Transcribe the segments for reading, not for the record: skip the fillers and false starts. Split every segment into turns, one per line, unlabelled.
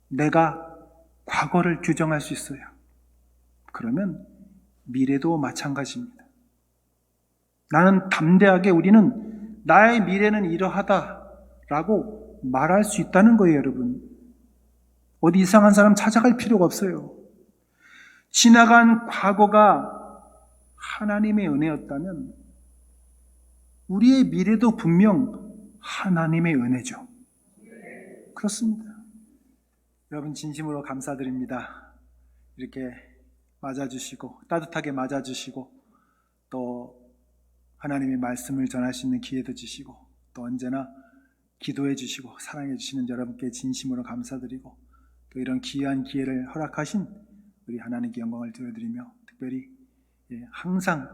내가 과거를 규정할 수 있어요. 그러면 미래도 마찬가지입니다. 나는 담대하게 우리는 나의 미래는 이러하다라고 말할 수 있다는 거예요, 여러분. 어디 이상한 사람 찾아갈 필요가 없어요. 지나간 과거가 하나님의 은혜였다면 우리의 미래도 분명 하나님의 은혜죠. 그렇습니다. 여러분 진심으로 감사드립니다. 이렇게 맞아주시고 따뜻하게 맞아주시고 또 하나님의 말씀을 전할 수 있는 기회도 주시고 또 언제나 기도해 주시고 사랑해 주시는 여러분께 진심으로 감사드리고 또 이런 귀한 기회를 허락하신 우리 하나님께 영광을 드려드리며 특별히 항상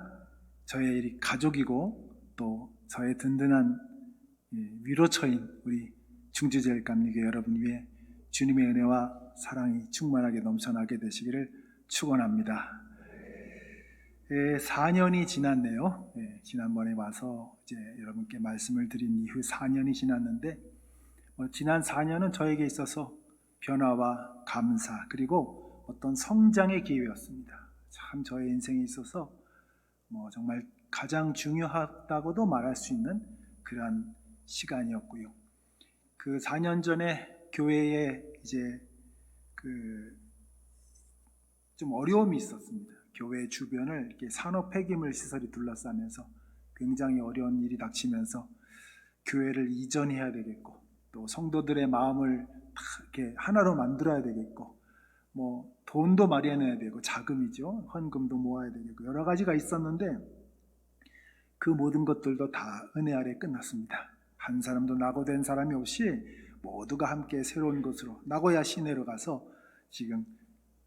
저의 가족이고 또 저의 든든한 위로처인 우리 충주제일감리교 여러분 위에 주님의 은혜와 사랑이 충만하게 넘쳐나게 되시기를 축원합니다. 4년이 지났네요. 지난번에 와서 이제 여러분께 말씀을 드린 이후 4년이 지났는데 지난 4년은 저에게 있어서 변화와 감사 그리고 어떤 성장의 기회였습니다. 참 저의 인생에 있어서 정말 가장 중요하다고도 말할 수 있는 그러한 시간이었고요. 그 4년 전에 교회에 이제 좀 어려움이 있었습니다. 교회 주변을 이렇게 산업 폐기물 시설이 둘러싸면서 굉장히 어려운 일이 닥치면서 교회를 이전해야 되겠고 또 성도들의 마음을 다 이렇게 하나로 만들어야 되겠고 돈도 마련해야 되고 자금이죠. 헌금도 모아야 되겠고 여러 가지가 있었는데 그 모든 것들도 다 은혜 아래 끝났습니다. 한 사람도 낙오된 사람이 없이 모두가 함께 새로운 곳으로 나고야 시내로 가서 지금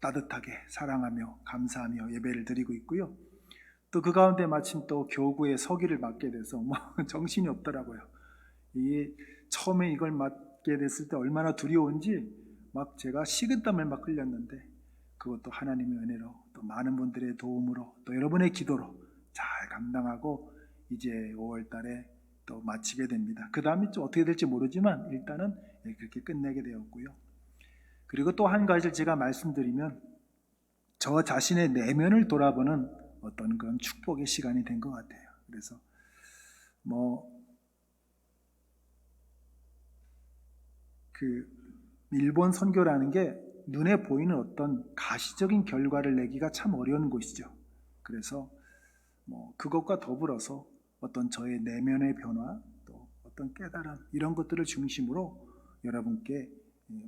따뜻하게 사랑하며 감사하며 예배를 드리고 있고요. 또 그 가운데 마침 또 교구의 서기를 맡게 돼서 정신이 없더라고요. 이게 처음에 이걸 맡게 됐을 때 얼마나 두려운지 제가 식은땀을 흘렸는데 그것도 하나님의 은혜로 또 많은 분들의 도움으로 또 여러분의 기도로 잘 감당하고 이제 5월 달에 또 마치게 됩니다. 그 다음이 좀 어떻게 될지 모르지만 일단은 그렇게 끝내게 되었고요. 그리고 또 한 가지를 제가 말씀드리면 저 자신의 내면을 돌아보는 어떤 그런 축복의 시간이 된 것 같아요. 그래서 일본 선교라는 게 눈에 보이는 어떤 가시적인 결과를 내기가 참 어려운 곳이죠. 그래서 그것과 더불어서 어떤 저의 내면의 변화 또 어떤 깨달음 이런 것들을 중심으로 여러분께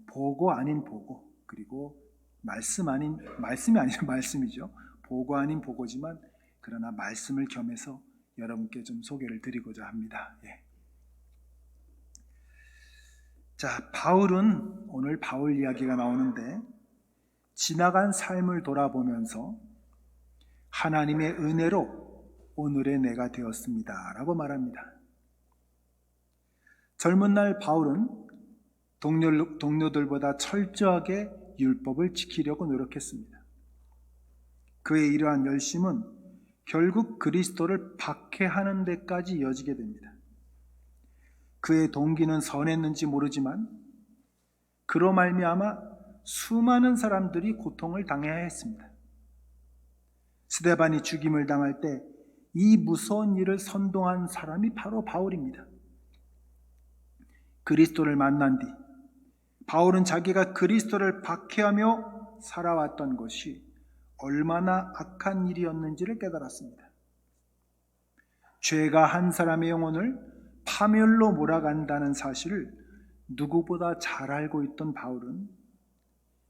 보고 아닌 보고 그리고 말씀이 아니라 말씀이죠. 보고 아닌 보고지만 그러나 말씀을 겸해서 여러분께 좀 소개를 드리고자 합니다. 자, 바울은 오늘 바울 이야기가 나오는데 지나간 삶을 돌아보면서 하나님의 은혜로 오늘의 내가 되었습니다 라고 말합니다. 젊은 날 바울은 동료들보다 철저하게 율법을 지키려고 노력했습니다. 그의 이러한 열심은 결국 그리스도를 박해하는 데까지 이어지게 됩니다. 그의 동기는 선했는지 모르지만 그로 말미암아 수많은 사람들이 고통을 당해야 했습니다. 스데반이 죽임을 당할 때 이 무서운 일을 선동한 사람이 바로 바울입니다. 그리스도를 만난 뒤 바울은 자기가 그리스도를 박해하며 살아왔던 것이 얼마나 악한 일이었는지를 깨달았습니다. 죄가 한 사람의 영혼을 파멸로 몰아간다는 사실을 누구보다 잘 알고 있던 바울은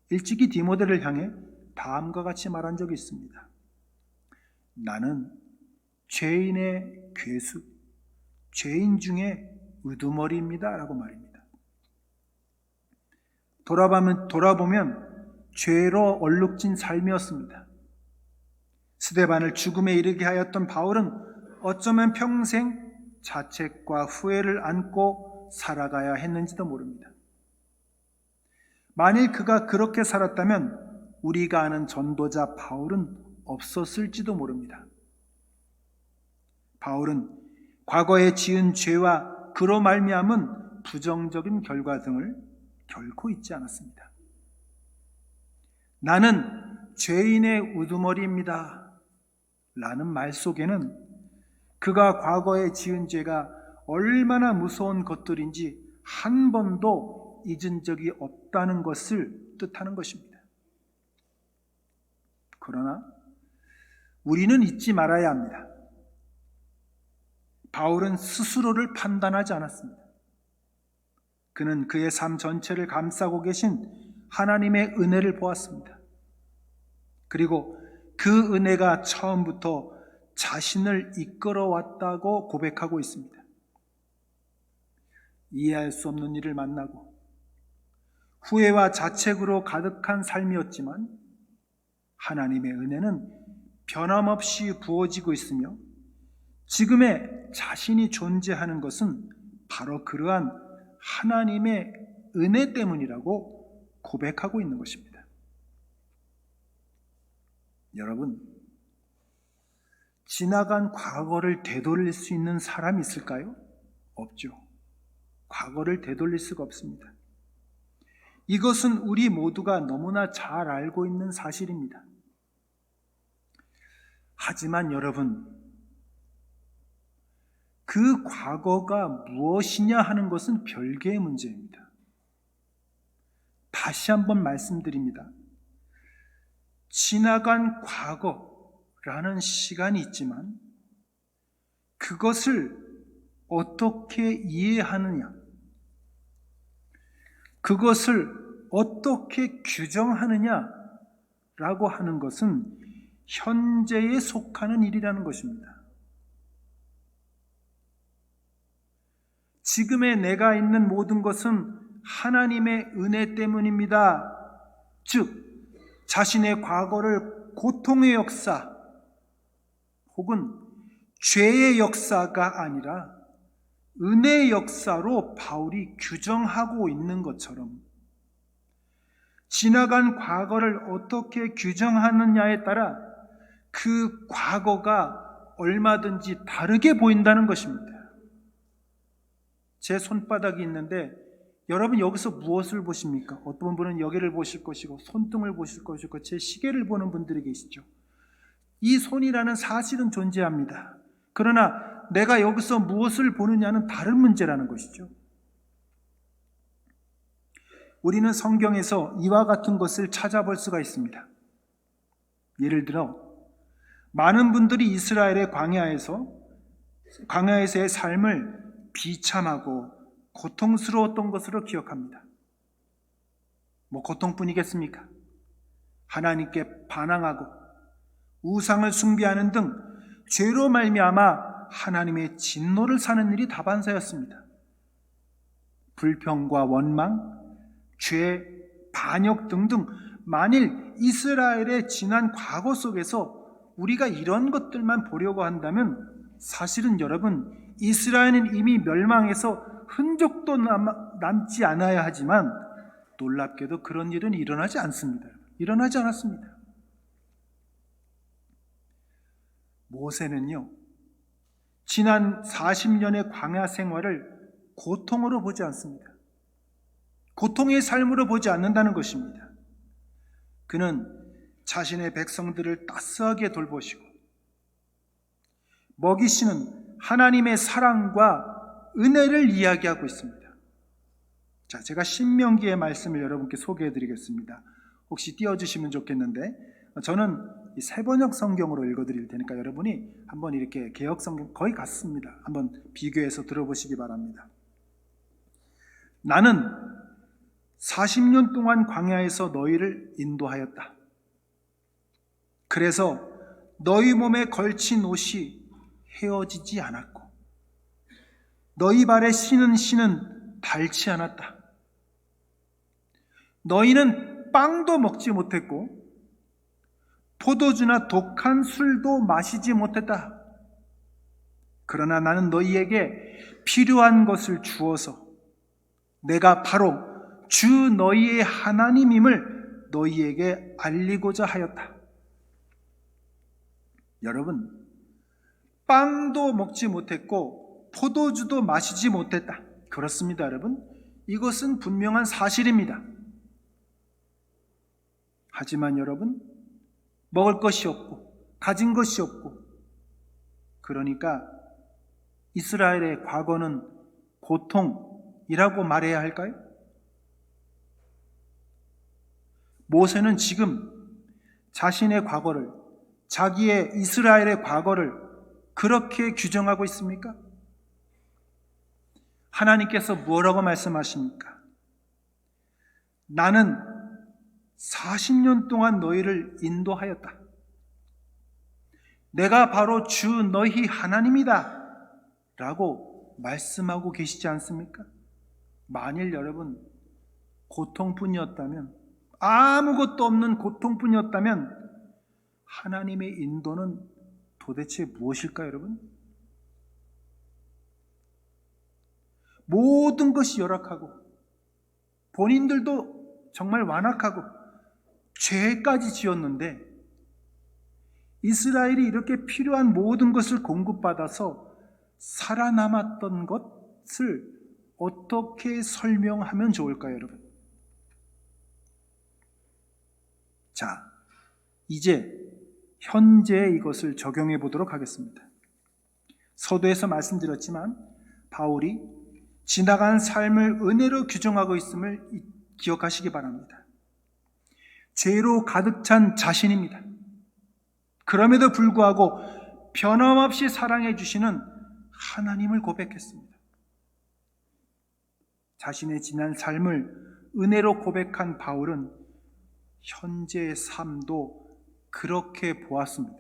일찍이 디모데를 향해 다음과 같이 말한 적이 있습니다. 나는 죄인의 괴수, 죄인 중에 우두머리입니다 라고 말입니다. 돌아보면 죄로 얼룩진 삶이었습니다. 스데반을 죽음에 이르게 하였던 바울은 어쩌면 평생 자책과 후회를 안고 살아가야 했는지도 모릅니다. 만일 그가 그렇게 살았다면 우리가 아는 전도자 바울은 없었을지도 모릅니다. 바울은 과거에 지은 죄와 그로 말미암은 부정적인 결과 등을 결코 잊지 않았습니다. 나는 죄인의 우두머리입니다 라는 말 속에는 그가 과거에 지은 죄가 얼마나 무서운 것들인지 한 번도 잊은 적이 없다는 것을 뜻하는 것입니다. 그러나 우리는 잊지 말아야 합니다. 바울은 스스로를 판단하지 않았습니다. 그는 그의 삶 전체를 감싸고 계신 하나님의 은혜를 보았습니다. 그리고 그 은혜가 처음부터 자신을 이끌어왔다고 고백하고 있습니다. 이해할 수 없는 일을 만나고 후회와 자책으로 가득한 삶이었지만 하나님의 은혜는 변함없이 부어지고 있으며 지금의 자신이 존재하는 것은 바로 그러한 하나님의 은혜 때문이라고 고백하고 있는 것입니다. 여러분, 지나간 과거를 되돌릴 수 있는 사람이 있을까요? 없죠. 과거를 되돌릴 수가 없습니다. 이것은 우리 모두가 너무나 잘 알고 있는 사실입니다. 하지만 여러분, 그 과거가 무엇이냐 하는 것은 별개의 문제입니다. 다시 한번 말씀드립니다. 지나간 과거라는 시간이 있지만 그것을 어떻게 이해하느냐, 그것을 어떻게 규정하느냐라고 하는 것은 현재에 속하는 일이라는 것입니다. 지금의 내가 있는 모든 것은 하나님의 은혜 때문입니다. 즉, 자신의 과거를 고통의 역사 혹은 죄의 역사가 아니라 은혜의 역사로 바울이 규정하고 있는 것처럼 지나간 과거를 어떻게 규정하느냐에 따라 그 과거가 얼마든지 다르게 보인다는 것입니다. 제 손바닥이 있는데 여러분 여기서 무엇을 보십니까? 어떤 분은 여기를 보실 것이고 손등을 보실 것이고 제 시계를 보는 분들이 계시죠. 이 손이라는 사실은 존재합니다. 그러나 내가 여기서 무엇을 보느냐는 다른 문제라는 것이죠. 우리는 성경에서 이와 같은 것을 찾아볼 수가 있습니다. 예를 들어 많은 분들이 이스라엘의 광야에서의 삶을 비참하고 고통스러웠던 것으로 기억합니다. 고통뿐이겠습니까? 하나님께 반항하고 우상을 숭배하는 등 죄로 말미암아 하나님의 진노를 사는 일이 다반사였습니다. 불평과 원망, 죄, 반역 등등 만일 이스라엘의 지난 과거 속에서 우리가 이런 것들만 보려고 한다면 사실은 여러분, 이스라엘은 이미 멸망해서 흔적도 남지 않아야 하지만 놀랍게도 그런 일은 일어나지 않습니다. 일어나지 않았습니다. 모세는요, 지난 40년의 광야 생활을 고통으로 보지 않습니다. 고통의 삶으로 보지 않는다는 것입니다. 그는 자신의 백성들을 따스하게 돌보시고 먹이시는 하나님의 사랑과 은혜를 이야기하고 있습니다. 자, 제가 신명기의 말씀을 여러분께 소개해 드리겠습니다. 혹시 띄워주시면 좋겠는데 저는 이 새번역 성경으로 읽어드릴 테니까 여러분이 한번 이렇게 개역 성경 거의 같습니다. 한번 비교해서 들어보시기 바랍니다. 나는 40년 동안 광야에서 너희를 인도하였다. 그래서 너희 몸에 걸친 옷이 헤어지지 않았고 너희 발에 신은 신은 닳지 않았다. 너희는 빵도 먹지 못했고 포도주나 독한 술도 마시지 못했다. 그러나 나는 너희에게 필요한 것을 주어서 내가 바로 주 너희의 하나님임을 너희에게 알리고자 하였다. 여러분, 빵도 먹지 못했고 포도주도 마시지 못했다. 그렇습니다, 여러분. 이것은 분명한 사실입니다. 하지만 여러분, 먹을 것이 없고 가진 것이 없고, 그러니까 이스라엘의 과거는 고통이라고 말해야 할까요? 모세는 지금 자신의 과거를, 자기의 이스라엘의 과거를 그렇게 규정하고 있습니까? 하나님께서 뭐라고 말씀하십니까? 나는 40년 동안 너희를 인도하였다. 내가 바로 주 너희 하나님이다 라고 말씀하고 계시지 않습니까? 만일 여러분 고통뿐이었다면, 아무것도 없는 고통뿐이었다면 하나님의 인도는 도대체 무엇일까요, 여러분? 모든 것이 열악하고 본인들도 정말 완악하고 죄까지 지었는데 이스라엘이 이렇게 필요한 모든 것을 공급받아서 살아남았던 것을 어떻게 설명하면 좋을까요, 여러분? 자, 이제 현재의 이것을 적용해 보도록 하겠습니다. 서두에서 말씀드렸지만 바울이 지나간 삶을 은혜로 규정하고 있음을 기억하시기 바랍니다. 죄로 가득 찬 자신입니다. 그럼에도 불구하고 변함없이 사랑해 주시는 하나님을 고백했습니다. 자신의 지난 삶을 은혜로 고백한 바울은 현재의 삶도 그렇게 보았습니다.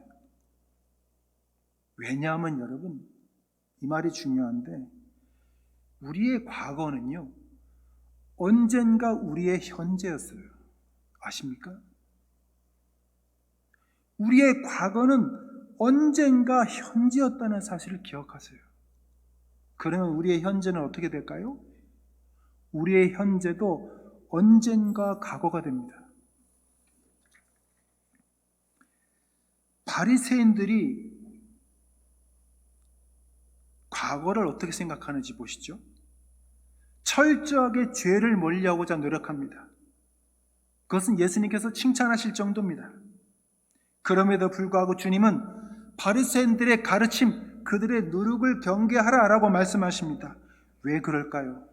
왜냐하면 여러분, 이 말이 중요한데, 우리의 과거는요, 언젠가 우리의 현재였어요. 아십니까? 우리의 과거는 언젠가 현재였다는 사실을 기억하세요. 그러면 우리의 현재는 어떻게 될까요? 우리의 현재도 언젠가 과거가 됩니다. 바리새인들이 과거를 어떻게 생각하는지 보시죠. 철저하게 죄를 멀리하고자 노력합니다. 그것은 예수님께서 칭찬하실 정도입니다. 그럼에도 불구하고 주님은 바리새인들의 가르침, 그들의 누룩을 경계하라라고 말씀하십니다. 왜 그럴까요?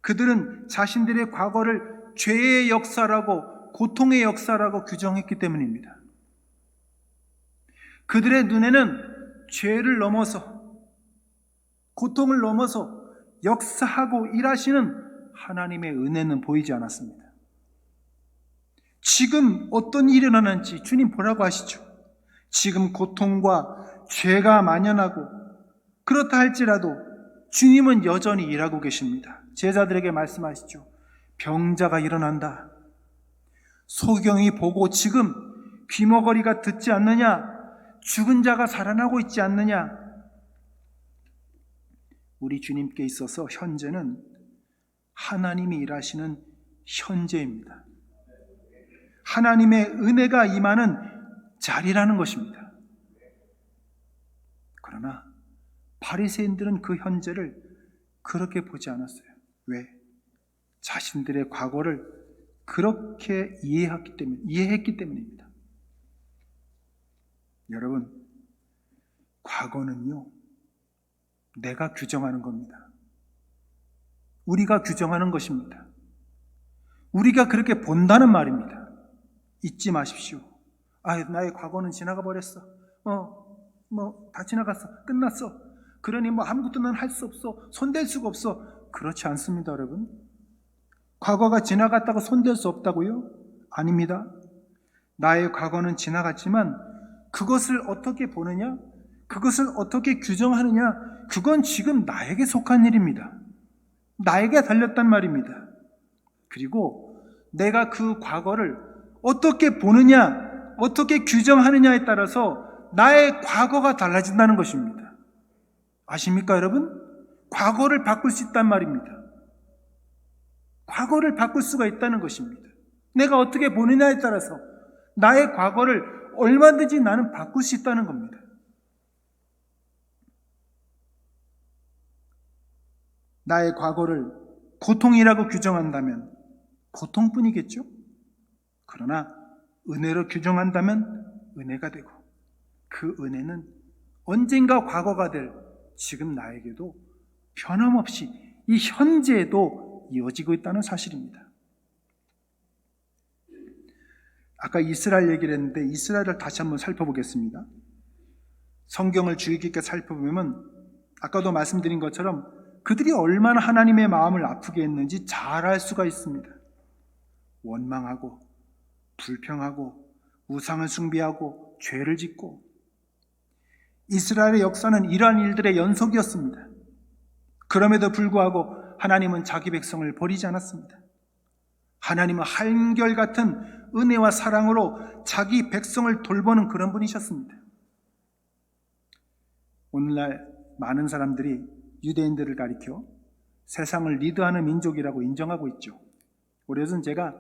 그들은 자신들의 과거를 죄의 역사라고, 고통의 역사라고 규정했기 때문입니다. 그들의 눈에는 죄를 넘어서, 고통을 넘어서 역사하고 일하시는 하나님의 은혜는 보이지 않았습니다. 지금 어떤 일이 일어나는지 주님 보라고 하시죠. 지금 고통과 죄가 만연하고, 그렇다 할지라도 주님은 여전히 일하고 계십니다. 제자들에게 말씀하시죠. 병자가 일어난다. 소경이 보고 지금 귀머거리가 듣지 않느냐? 죽은 자가 살아나고 있지 않느냐? 우리 주님께 있어서 현재는 하나님이 일하시는 현재입니다. 하나님의 은혜가 임하는 자리라는 것입니다. 그러나 바리새인들은 그 현재를 그렇게 보지 않았어요. 왜? 자신들의 과거를 그렇게 이해했기 때문입니다. 여러분, 과거는요, 내가 규정하는 겁니다. 우리가 규정하는 것입니다. 우리가 그렇게 본다는 말입니다. 잊지 마십시오. 나의 과거는 지나가 버렸어. 다 지나갔어. 끝났어. 그러니 아무것도 난 할 수 없어. 손댈 수가 없어. 그렇지 않습니다, 여러분. 과거가 지나갔다고 손댈 수 없다고요? 아닙니다. 나의 과거는 지나갔지만 그것을 어떻게 보느냐? 그것을 어떻게 규정하느냐? 그건 지금 나에게 속한 일입니다. 나에게 달렸단 말입니다. 그리고 내가 그 과거를 어떻게 보느냐, 어떻게 규정하느냐에 따라서 나의 과거가 달라진다는 것입니다. 아십니까, 여러분? 과거를 바꿀 수 있단 말입니다. 과거를 바꿀 수가 있다는 것입니다. 내가 어떻게 보느냐에 따라서 나의 과거를 얼마든지 나는 바꿀 수 있다는 겁니다. 나의 과거를 고통이라고 규정한다면 고통뿐이겠죠? 그러나 은혜로 규정한다면 은혜가 되고, 그 은혜는 언젠가 과거가 될 지금 나에게도 변함없이 이 현재에도 이어지고 있다는 사실입니다. 아까 이스라엘 얘기를 했는데 이스라엘을 다시 한번 살펴보겠습니다. 성경을 주의 깊게 살펴보면 아까도 말씀드린 것처럼 그들이 얼마나 하나님의 마음을 아프게 했는지 잘 알 수가 있습니다. 원망하고 불평하고 우상을 숭배하고 죄를 짓고, 이스라엘의 역사는 이러한 일들의 연속이었습니다. 그럼에도 불구하고 하나님은 자기 백성을 버리지 않았습니다. 하나님은 한결같은 은혜와 사랑으로 자기 백성을 돌보는 그런 분이셨습니다. 오늘날 많은 사람들이 유대인들을 가리켜 세상을 리드하는 민족이라고 인정하고 있죠. 올해는 제가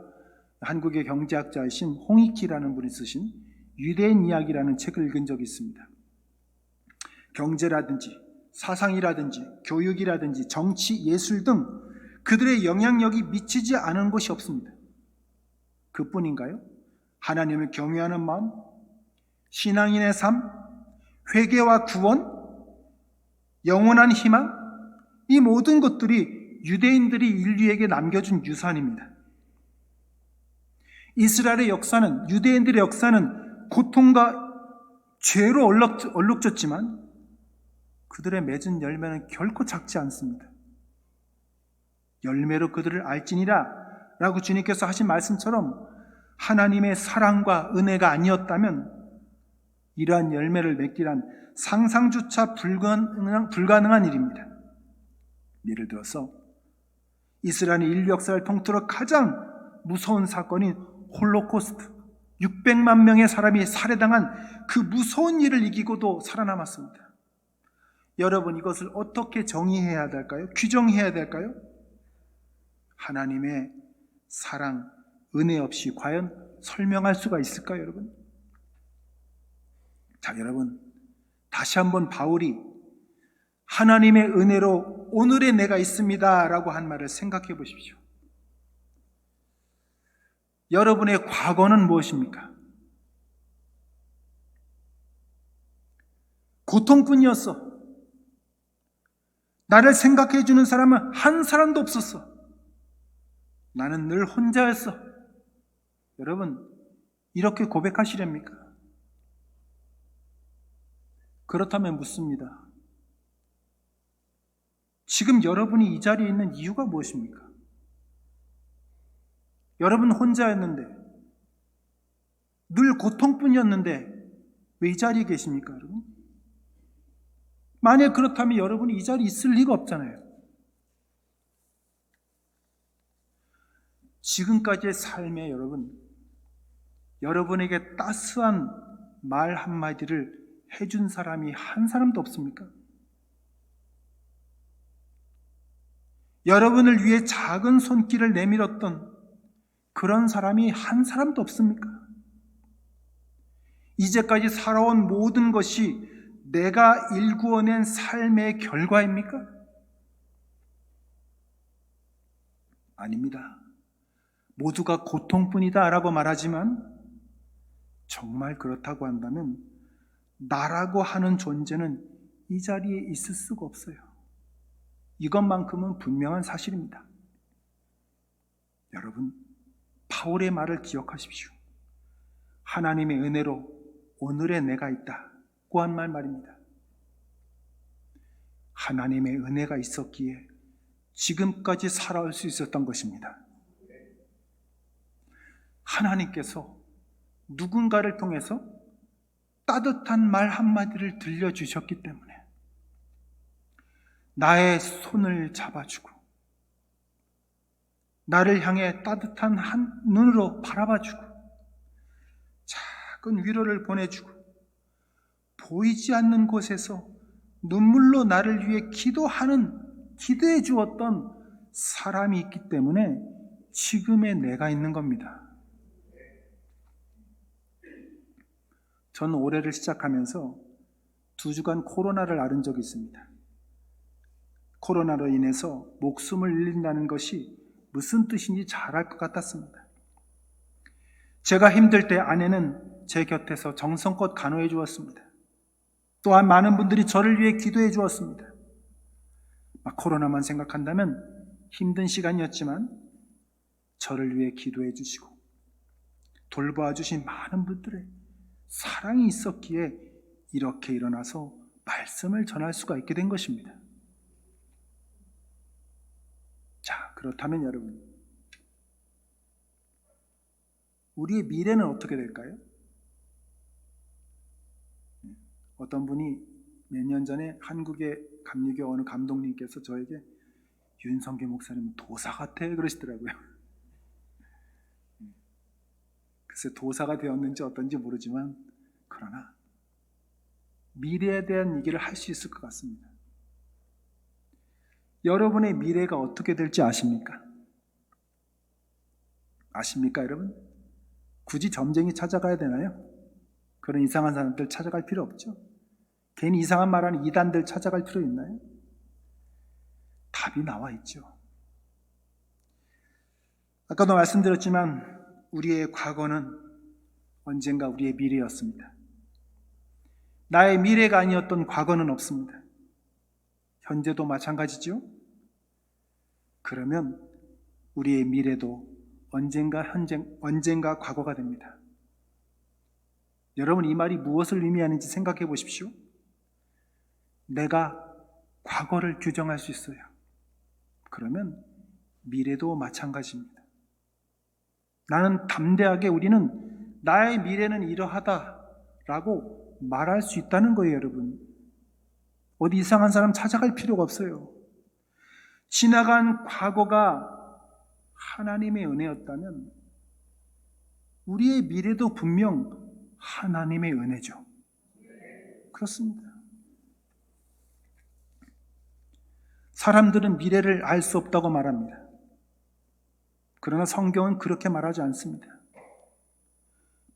한국의 경제학자이신 홍익희라는 분이 쓰신 유대인 이야기라는 책을 읽은 적이 있습니다. 경제라든지 사상이라든지 교육이라든지 정치, 예술 등 그들의 영향력이 미치지 않은 곳이 없습니다. 그뿐인가요? 하나님을 경외하는 마음, 신앙인의 삶, 회개와 구원, 영원한 희망, 이 모든 것들이 유대인들이 인류에게 남겨준 유산입니다. 이스라엘의 역사는, 유대인들의 역사는 고통과 죄로 얼룩졌지만 그들의 맺은 열매는 결코 작지 않습니다. 열매로 그들을 알지니라 라고 주님께서 하신 말씀처럼 하나님의 사랑과 은혜가 아니었다면 이러한 열매를 맺기란 상상조차 불가능한 일입니다. 예를 들어서 이스라엘 인류 역사를 통틀어 가장 무서운 사건인 홀로코스트, 600만 명의 사람이 살해당한 그 무서운 일을 이기고도 살아남았습니다. 여러분, 이것을 어떻게 정의해야 될까요? 규정해야 될까요? 하나님의 사랑, 은혜 없이 과연 설명할 수가 있을까요, 여러분? 자, 여러분, 다시 한번 바울이 하나님의 은혜로 오늘의 내가 있습니다 라고 한 말을 생각해 보십시오. 여러분의 과거는 무엇입니까? 고통뿐이었어. 나를 생각해 주는 사람은 한 사람도 없었어. 나는 늘 혼자였어. 여러분, 이렇게 고백하시렵니까? 그렇다면 묻습니다. 지금 여러분이 이 자리에 있는 이유가 무엇입니까? 여러분 혼자였는데, 늘 고통뿐이었는데 왜 이 자리에 계십니까, 여러분? 만약 그렇다면 여러분이 이 자리에 있을 리가 없잖아요. 지금까지의 삶에 여러분에게 따스한 말 한마디를 해준 사람이 한 사람도 없습니까? 여러분을 위해 작은 손길을 내밀었던 그런 사람이 한 사람도 없습니까? 이제까지 살아온 모든 것이 내가 일구어낸 삶의 결과입니까? 아닙니다. 모두가 고통뿐이다 라고 말하지만 정말 그렇다고 한다면 나라고 하는 존재는 이 자리에 있을 수가 없어요. 이것만큼은 분명한 사실입니다. 여러분, 바울의 말을 기억하십시오. 하나님의 은혜로 오늘의 내가 있다고 한 말입니다. 하나님의 은혜가 있었기에 지금까지 살아올 수 있었던 것입니다. 하나님께서 누군가를 통해서 따뜻한 말 한마디를 들려주셨기 때문에 나의 손을 잡아주고 나를 향해 따뜻한 한 눈으로 바라봐주고 작은 위로를 보내주고 보이지 않는 곳에서 눈물로 나를 위해 기도해 주었던 사람이 있기 때문에 지금의 내가 있는 겁니다. 저는 올해를 시작하면서 2주간 코로나를 앓은 적이 있습니다. 코로나로 인해서 목숨을 잃는다는 것이 무슨 뜻인지 잘 알 것 같았습니다. 제가 힘들 때 아내는 제 곁에서 정성껏 간호해 주었습니다. 또한 많은 분들이 저를 위해 기도해 주었습니다. 코로나만 생각한다면 힘든 시간이었지만 저를 위해 기도해 주시고 돌보아 주신 많은 분들의 사랑이 있었기에 이렇게 일어나서 말씀을 전할 수가 있게 된 것입니다. 자, 그렇다면 여러분, 우리의 미래는 어떻게 될까요? 어떤 분이 몇 년 전에 한국의 감리교 어느 감독님께서 저에게 윤성규 목사님은 도사 같아 그러시더라고요. 글쎄 도사가 되었는지 어떤지 모르지만 그러나 미래에 대한 얘기를 할 수 있을 것 같습니다. 여러분의 미래가 어떻게 될지 아십니까? 아십니까 여러분? 굳이 점쟁이 찾아가야 되나요? 그런 이상한 사람들 찾아갈 필요 없죠. 괜히 이상한 말하는 이단들 찾아갈 필요 있나요? 답이 나와 있죠. 아까도 말씀드렸지만 우리의 과거는 언젠가 우리의 미래였습니다. 나의 미래가 아니었던 과거는 없습니다. 현재도 마찬가지죠. 그러면 우리의 미래도 언젠가 과거가 됩니다. 여러분, 이 말이 무엇을 의미하는지 생각해 보십시오. 내가 과거를 규정할 수 있어요. 그러면 미래도 마찬가지입니다. 나는 담대하게 우리는 나의 미래는 이러하다라고 말할 수 있다는 거예요, 여러분. 어디 이상한 사람 찾아갈 필요가 없어요. 지나간 과거가 하나님의 은혜였다면 우리의 미래도 분명 하나님의 은혜죠. 그렇습니다. 사람들은 미래를 알 수 없다고 말합니다. 그러나 성경은 그렇게 말하지 않습니다.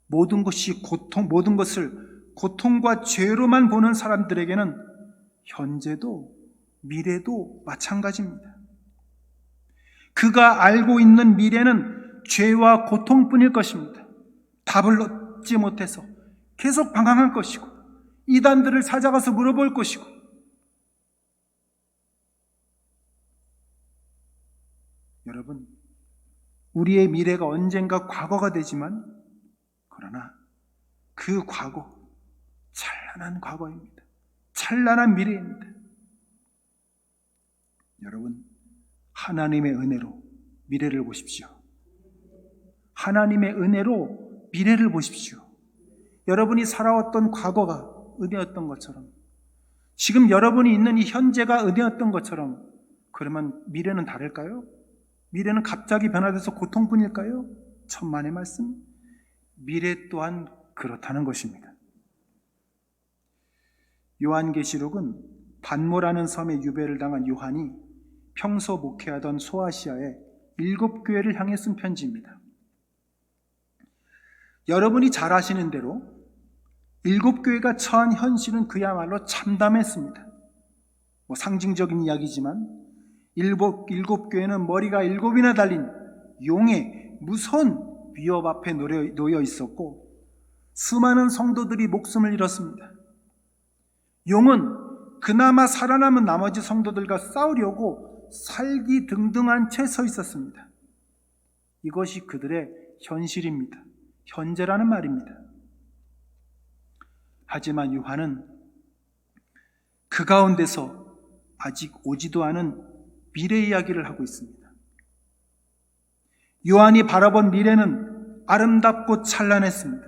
모든 것을 고통과 죄로만 보는 사람들에게는 현재도 미래도 마찬가지입니다. 그가 알고 있는 미래는 죄와 고통뿐일 것입니다. 답을 얻지 못해서 계속 방황할 것이고 이단들을 찾아가서 물어볼 것이고 여러분, 우리의 미래가 언젠가 과거가 되지만 그러나 그 과거 찬란한 과거입니다. 찬란한 미래입니다. 여러분, 하나님의 은혜로 미래를 보십시오. 하나님의 은혜로 미래를 보십시오. 여러분이 살아왔던 과거가 은혜였던 것처럼 지금 여러분이 있는 이 현재가 은혜였던 것처럼 그러면 미래는 다를까요? 미래는 갑자기 변화돼서 고통뿐일까요? 천만의 말씀. 미래 또한 그렇다는 것입니다. 요한계시록은 반모라는 섬에 유배를 당한 요한이 평소 목회하던 소아시아의 7교회를 향해 쓴 편지입니다. 여러분이 잘 아시는 대로 7교회가 처한 현실은 그야말로 참담했습니다. 상징적인 이야기지만 일곱 교회는 머리가 7이나 달린 용의 무서운 위협 앞에 놓여 있었고 수많은 성도들이 목숨을 잃었습니다. 용은 그나마 살아남은 나머지 성도들과 싸우려고 살기등등한 채 서 있었습니다. 이것이 그들의 현실입니다. 현재라는 말입니다. 하지만 요한은 그 가운데서 아직 오지도 않은 미래 이야기를 하고 있습니다. 요한이 바라본 미래는 아름답고 찬란했습니다.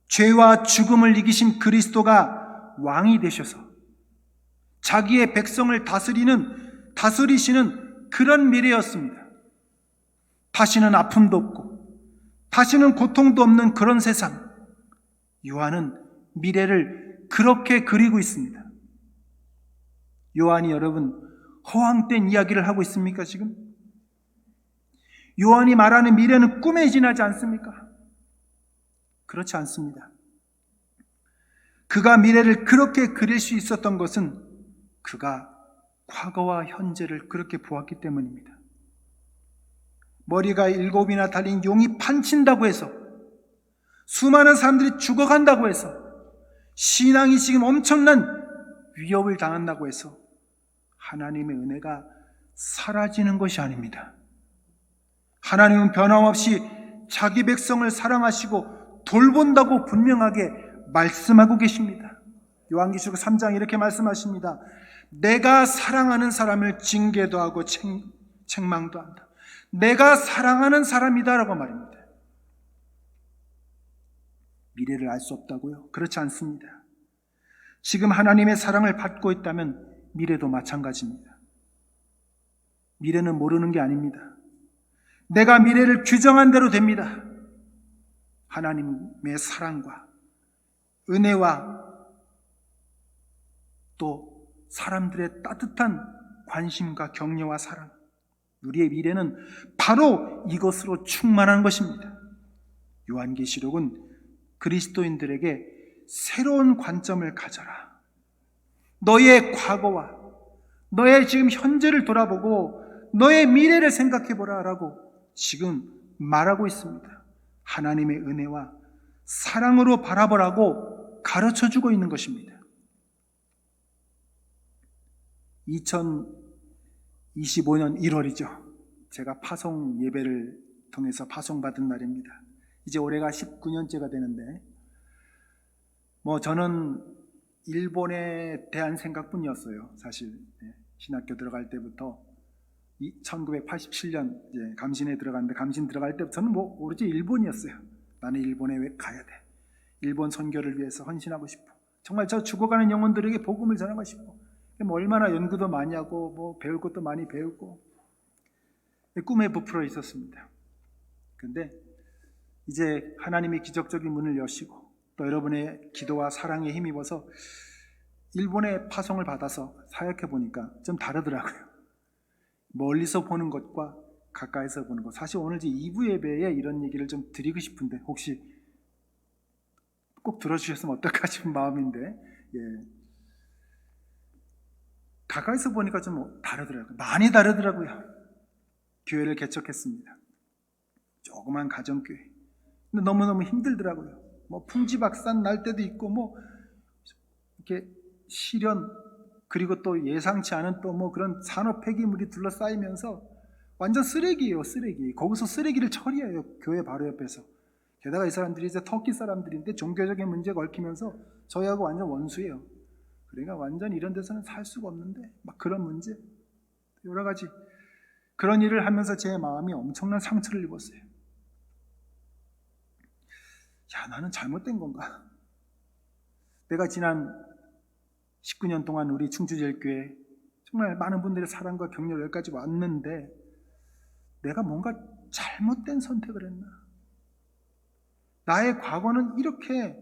죄와 죽음을 이기신 그리스도가 왕이 되셔서 자기의 백성을 다스리시는 그런 미래였습니다. 다시는 아픔도 없고 다시는 고통도 없는 그런 세상. 요한은 미래를 그렇게 그리고 있습니다. 요한이 여러분 허황된 이야기를 하고 있습니까 지금? 요한이 말하는 미래는 꿈에 지나지 않습니까? 그렇지 않습니다. 그가 미래를 그렇게 그릴 수 있었던 것은 그가 과거와 현재를 그렇게 보았기 때문입니다. 머리가 7이나 달린 용이 판친다고 해서, 수많은 사람들이 죽어간다고 해서, 신앙이 지금 엄청난 위협을 당한다고 해서 하나님의 은혜가 사라지는 것이 아닙니다. 하나님은 변함없이 자기 백성을 사랑하시고 돌본다고 분명하게 말씀하고 계십니다. 요한계시록 3장 이렇게 말씀하십니다. 내가 사랑하는 사람을 징계도 하고 책망도 한다. 내가 사랑하는 사람이다 라고 말입니다. 미래를 알 수 없다고요? 그렇지 않습니다. 지금 하나님의 사랑을 받고 있다면 미래도 마찬가지입니다. 미래는 모르는 게 아닙니다. 내가 미래를 규정한 대로 됩니다. 하나님의 사랑과 은혜와 또 사람들의 따뜻한 관심과 격려와 사랑, 우리의 미래는 바로 이것으로 충만한 것입니다. 요한계시록은 그리스도인들에게 새로운 관점을 가져라. 너의 과거와 너의 지금 현재를 돌아보고 너의 미래를 생각해보라 라고 지금 말하고 있습니다. 하나님의 은혜와 사랑으로 바라보라고 가르쳐주고 있는 것입니다. 2025년 1월이죠. 제가 파송 예배를 통해서 파송받은 날입니다. 이제 올해가 19년째가 되는데 저는 일본에 대한 생각뿐이었어요. 사실 신학교 들어갈 때부터 1987년 이제 감신에 들어갔는데, 감신 들어갈 때부터는 오로지 일본이었어요. 나는 일본에 왜 가야 돼? 일본 선교를 위해서 헌신하고 싶어. 정말 저 죽어가는 영혼들에게 복음을 전하고 싶어. 얼마나 연구도 많이 하고 배울 것도 많이 배우고 꿈에 부풀어 있었습니다. 그런데 이제 하나님이 기적적인 문을 여시고 또 여러분의 기도와 사랑에 힘입어서 일본의 파송을 받아서 사역해 보니까 좀 다르더라고요. 멀리서 보는 것과 가까이서 보는 것. 사실 오늘 2부 예배에 이런 얘기를 좀 드리고 싶은데 혹시 꼭 들어주셨으면 어떨까 싶은 마음인데, 가까이서 보니까 좀 다르더라고요. 많이 다르더라고요. 교회를 개척했습니다. 조그만 가정교회. 근데 너무너무 힘들더라고요. 풍지박산 날 때도 있고 이렇게 시련, 그리고 또 예상치 않은 또 그런 산업 폐기물이 둘러싸이면서 완전 쓰레기예요, 쓰레기. 거기서 쓰레기를 처리해요, 교회 바로 옆에서. 게다가 이 사람들이 이제 터키 사람들인데 종교적인 문제가 얽히면서 저희하고 완전 원수예요. 그러니까 완전 이런 데서는 살 수가 없는데 그런 문제, 여러 가지 그런 일을 하면서 제 마음이 엄청난 상처를 입었어요. 나는 잘못된 건가? 내가 지난 19년 동안 우리 충주제일교회 정말 많은 분들의 사랑과 격려를 여기까지 왔는데 내가 뭔가 잘못된 선택을 했나? 나의 과거는 이렇게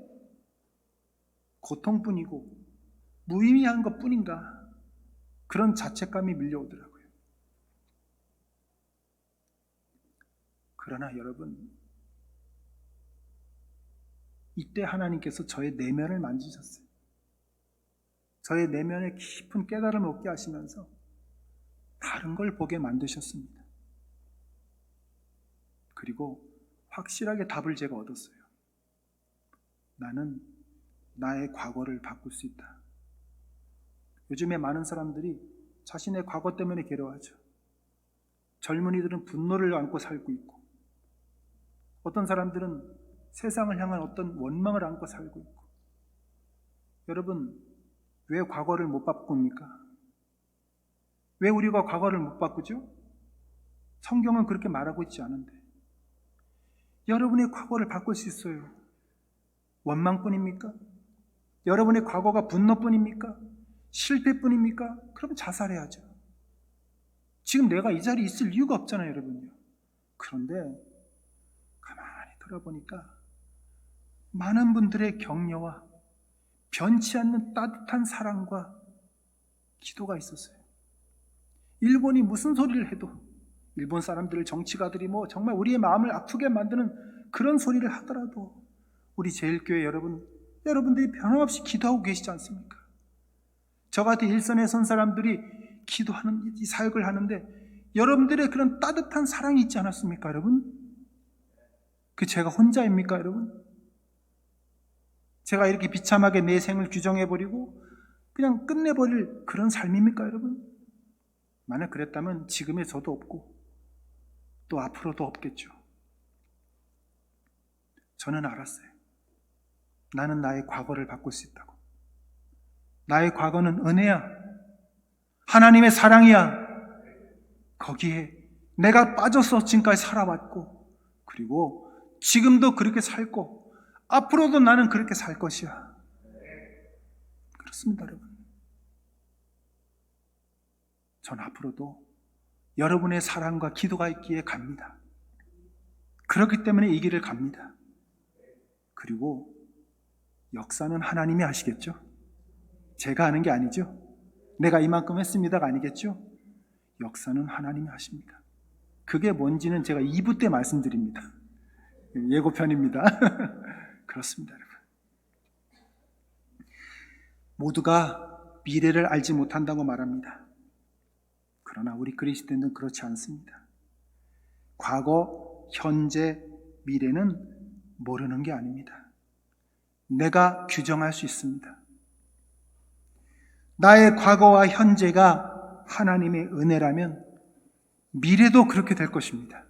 고통뿐이고 무의미한 것뿐인가? 그런 자책감이 밀려오더라고요. 그러나 여러분, 이때 하나님께서 저의 내면을 만지셨어요. 저의 내면에 깊은 깨달음을 얻게 하시면서 다른 걸 보게 만드셨습니다. 그리고 확실하게 답을 제가 얻었어요. 나는 나의 과거를 바꿀 수 있다. 요즘에 많은 사람들이 자신의 과거 때문에 괴로워하죠. 젊은이들은 분노를 안고 살고 있고, 어떤 사람들은 세상을 향한 어떤 원망을 안고 살고 있고. 여러분, 왜 과거를 못 바꿉니까? 왜 우리가 과거를 못 바꾸죠? 성경은 그렇게 말하고 있지 않은데. 여러분의 과거를 바꿀 수 있어요. 원망뿐입니까? 여러분의 과거가 분노뿐입니까? 실패뿐입니까? 그럼 자살해야죠. 지금 내가 이 자리에 있을 이유가 없잖아요, 여러분요. 그런데 가만히 돌아보니까 많은 분들의 격려와 변치 않는 따뜻한 사랑과 기도가 있었어요. 일본이 무슨 소리를 해도, 일본 사람들, 정치가들이 정말 우리의 마음을 아프게 만드는 그런 소리를 하더라도 우리 제일교회 여러분들이 변함없이 기도하고 계시지 않습니까? 저 같은 일선에 선 사람들이 기도하는 이 사역을 하는데 여러분들의 그런 따뜻한 사랑이 있지 않았습니까, 여러분? 그 제가 혼자입니까, 여러분? 제가 이렇게 비참하게 내 생을 규정해버리고 그냥 끝내버릴 그런 삶입니까, 여러분? 만약 그랬다면 지금의 저도 없고 또 앞으로도 없겠죠. 저는 알았어요. 나는 나의 과거를 바꿀 수 있다고. 나의 과거는 은혜야. 하나님의 사랑이야. 거기에 내가 빠져서 지금까지 살아왔고, 그리고 지금도 그렇게 살고 앞으로도 나는 그렇게 살 것이야. 그렇습니다, 여러분. 전 앞으로도 여러분의 사랑과 기도가 있기에 갑니다. 그렇기 때문에 이 길을 갑니다. 그리고 역사는 하나님이 하시겠죠? 제가 하는 게 아니죠? 내가 이만큼 했습니다가 아니겠죠? 역사는 하나님이 하십니다. 그게 뭔지는 제가 2부 때 말씀드립니다. 예고편입니다. 그렇습니다, 여러분. 모두가 미래를 알지 못한다고 말합니다. 그러나 우리 그리스도인은 그렇지 않습니다. 과거, 현재, 미래는 모르는 게 아닙니다. 내가 규정할 수 있습니다. 나의 과거와 현재가 하나님의 은혜라면 미래도 그렇게 될 것입니다.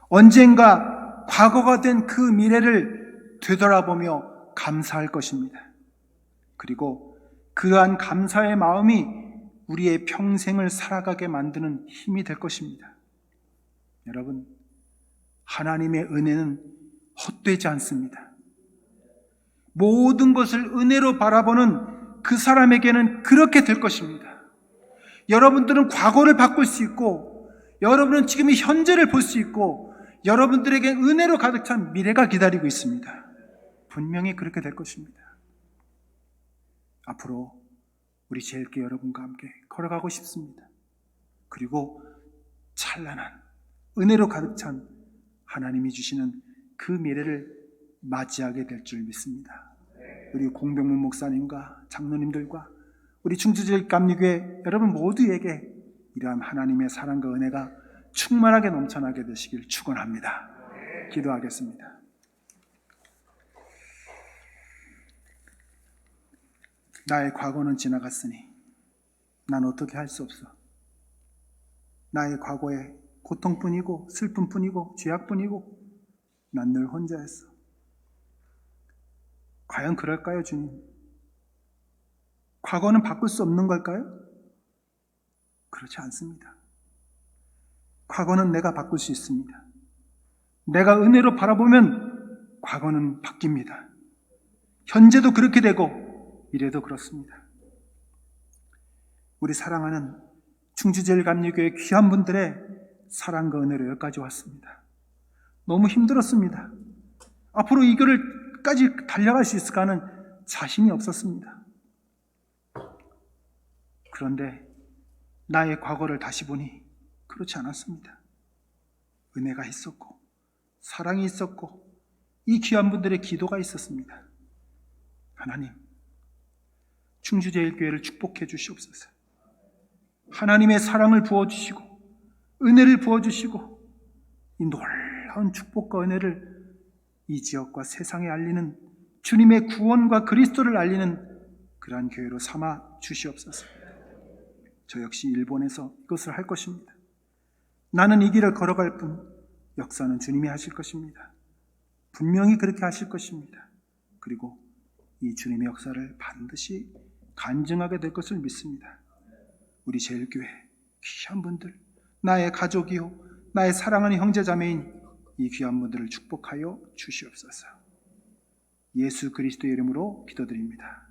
언젠가 과거가 된 그 미래를 되돌아보며 감사할 것입니다. 그리고 그러한 감사의 마음이 우리의 평생을 살아가게 만드는 힘이 될 것입니다. 여러분, 하나님의 은혜는 헛되지 않습니다. 모든 것을 은혜로 바라보는 그 사람에게는 그렇게 될 것입니다. 여러분들은 과거를 바꿀 수 있고, 여러분은 지금의 현재를 볼 수 있고, 여러분들에게 은혜로 가득 찬 미래가 기다리고 있습니다. 분명히 그렇게 될 것입니다. 앞으로 우리 제일교회 여러분과 함께 걸어가고 싶습니다. 그리고 찬란한 은혜로 가득 찬 하나님이 주시는 그 미래를 맞이하게 될 줄 믿습니다. 우리 공병문 목사님과 장로님들과 우리 충주지역 감리교회 여러분 모두에게 이러한 하나님의 사랑과 은혜가 충만하게 넘쳐나게 되시길 축원합니다. 기도하겠습니다. 나의 과거는 지나갔으니 난 어떻게 할 수 없어. 나의 과거에 고통뿐이고 슬픔뿐이고 죄악뿐이고 난 늘 혼자였어. 과연 그럴까요, 주님? 과거는 바꿀 수 없는 걸까요? 그렇지 않습니다. 과거는 내가 바꿀 수 있습니다. 내가 은혜로 바라보면 과거는 바뀝니다. 현재도 그렇게 되고 미래도 그렇습니다. 우리 사랑하는 충주제일감리교회 귀한 분들의 사랑과 은혜로 여기까지 왔습니다. 너무 힘들었습니다. 앞으로 이 길을 끝까지 달려갈 수 있을까 하는 자신이 없었습니다. 그런데 나의 과거를 다시 보니 그렇지 않았습니다. 은혜가 있었고 사랑이 있었고 이 귀한 분들의 기도가 있었습니다. 하나님, 충주제일교회를 축복해 주시옵소서. 하나님의 사랑을 부어주시고 은혜를 부어주시고 이 놀라운 축복과 은혜를 이 지역과 세상에 알리는 주님의 구원과 그리스도를 알리는 그러한 교회로 삼아 주시옵소서. 저 역시 일본에서 이것을 할 것입니다. 나는 이 길을 걸어갈 뿐 역사는 주님이 하실 것입니다. 분명히 그렇게 하실 것입니다. 그리고 이 주님의 역사를 반드시 간증하게 될 것을 믿습니다. 우리 제일교회 귀한 분들, 나의 가족이요 나의 사랑하는 형제자매인 이 귀한 분들을 축복하여 주시옵소서. 예수 그리스도의 이름으로 기도드립니다.